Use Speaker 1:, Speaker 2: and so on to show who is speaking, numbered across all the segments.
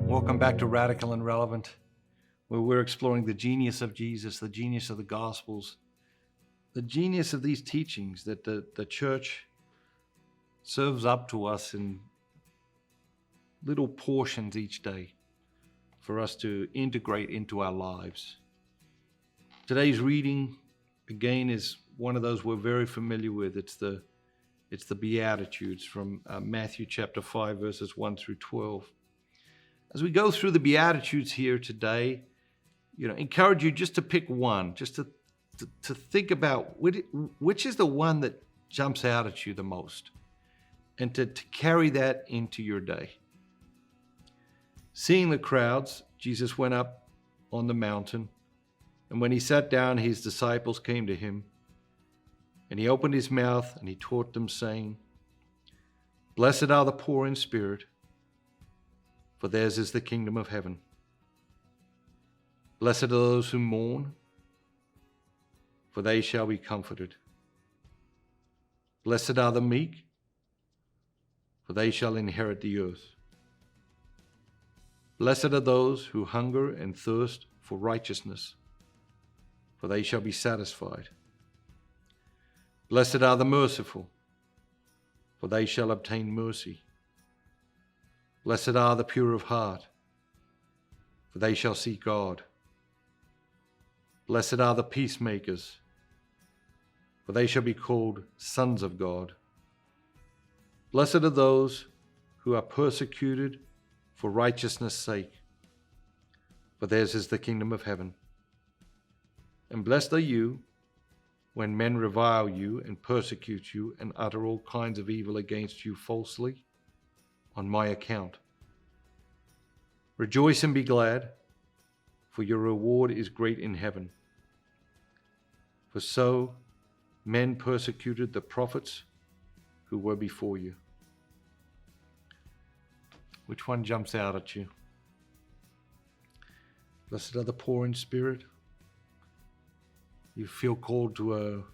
Speaker 1: Welcome back to Radical and Relevant, where we're exploring the genius of Jesus, the genius of the Gospels, the genius of these teachings that the church serves up to us in little portions each day for us to integrate into our lives. Today's reading, again, is one of those we're very familiar with. It's the Beatitudes from Matthew chapter 5, verses 1 through 12. As we go through the Beatitudes here today, encourage you just to pick one, just to think about which is the one that jumps out at you the most, and to carry that into your day. Seeing the crowds, Jesus went up on the mountain, and when he sat down, his disciples came to him, and he opened his mouth and he taught them, saying, "Blessed are the poor in spirit, for theirs is the kingdom of heaven. Blessed are those who mourn, for they shall be comforted. Blessed are the meek, for they shall inherit the earth. Blessed are those who hunger and thirst for righteousness, for they shall be satisfied. Blessed are the merciful, for they shall obtain mercy. Blessed are the pure of heart, for they shall see God. Blessed are the peacemakers, for they shall be called sons of God. Blessed are those who are persecuted for righteousness' sake, for theirs is the kingdom of heaven. And blessed are you when men revile you and persecute you and utter all kinds of evil against you falsely on my account. Rejoice and be glad, for your reward is great in heaven. For so men persecuted the prophets who were before you." Which one jumps out at you? Blessed are the poor in spirit. You feel called to a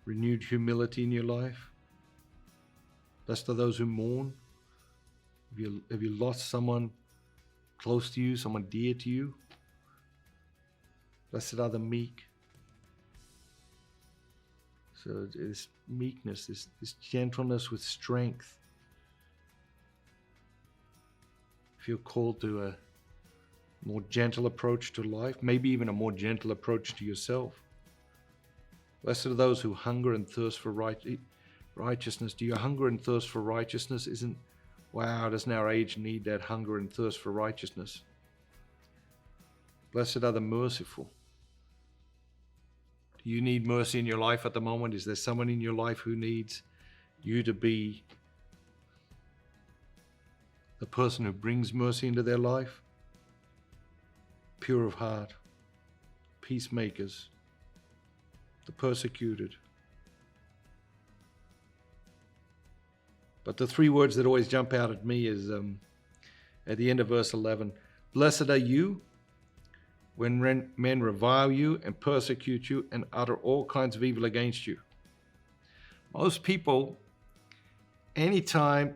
Speaker 1: renewed humility in your life. Blessed are those who mourn. Have you lost someone close to you, someone dear to you? Blessed are the meek. So this meekness, this gentleness with strength. Feel called to a more gentle approach to life, maybe even a more gentle approach to yourself. Blessed are those who hunger and thirst for righteousness. Do you hunger and thirst for righteousness? Doesn't our age need that hunger and thirst for righteousness? Blessed are the merciful. Do you need mercy in your life at the moment? Is there someone in your life who needs you to be the person who brings mercy into their life? Pure of heart, peacemakers, the persecuted. But the three words that always jump out at me is at the end of verse 11, "Blessed are you when men revile you and persecute you and utter all kinds of evil against you." Most people, anytime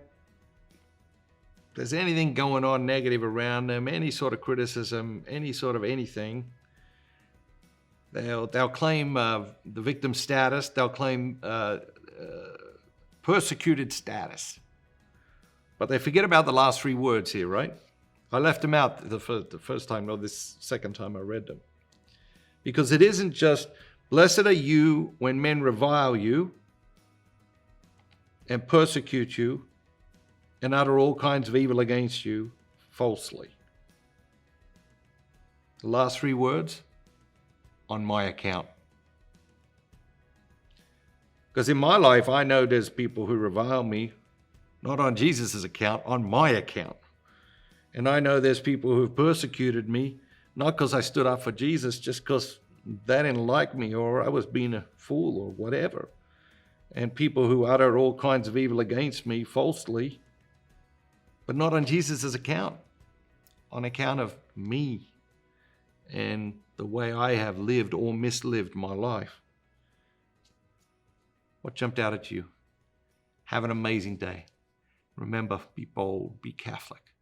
Speaker 1: there's anything going on negative around them, any sort of criticism, any sort of anything, they'll claim the victim status, they'll claim persecuted status. But they forget about the last three words here, right? I left them out the first time, or this second time I read them. Because it isn't just, blessed are you when men revile you and persecute you and utter all kinds of evil against you falsely. The last three words, on my account. Because in my life, I know there's people who revile me, not on Jesus' account, on my account. And I know there's people who have persecuted me, not because I stood up for Jesus, just because they didn't like me or I was being a fool or whatever. And people who utter all kinds of evil against me falsely, but not on Jesus' account, on account of me and the way I have lived or mislived my life. What jumped out at you? Have an amazing day. Remember, be bold, be Catholic.